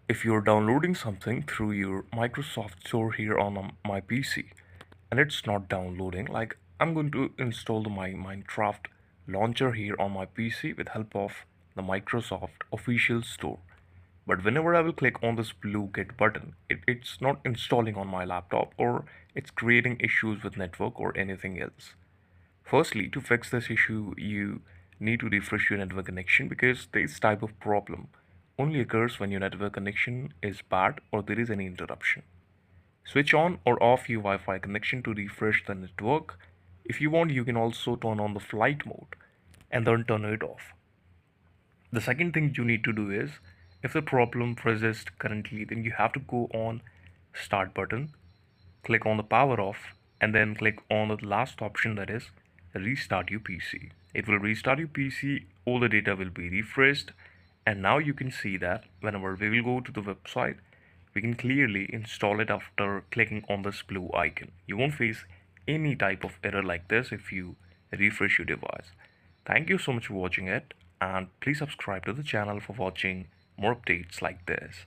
If you're downloading something through your Microsoft Store here on my PC and it's not downloading, like I'm going to install my Minecraft launcher here on my PC with help of the Microsoft official store. But whenever I will click on this blue get button, it's not installing on my laptop or it's creating issues with network or anything else. Firstly, to fix this issue, you need to refresh your network connection because this type of problem only occurs when your network connection is bad or there is any interruption. Switch on or off your Wi-Fi connection to refresh the network. If you want, you can also turn on the flight mode and then turn it off. The second thing you need to do is, if the problem persists currently, then you have to go on start button, click on the power off, and then click on the last option, that is restart your PC. It will restart your PC, all the data will be refreshed, and now you can see that whenever we will go to the website, we can clearly install it after clicking on this blue icon. You won't face any type of error like this if you refresh your device. Thank you so much for watching it, and please subscribe to the channel for watching more updates like this.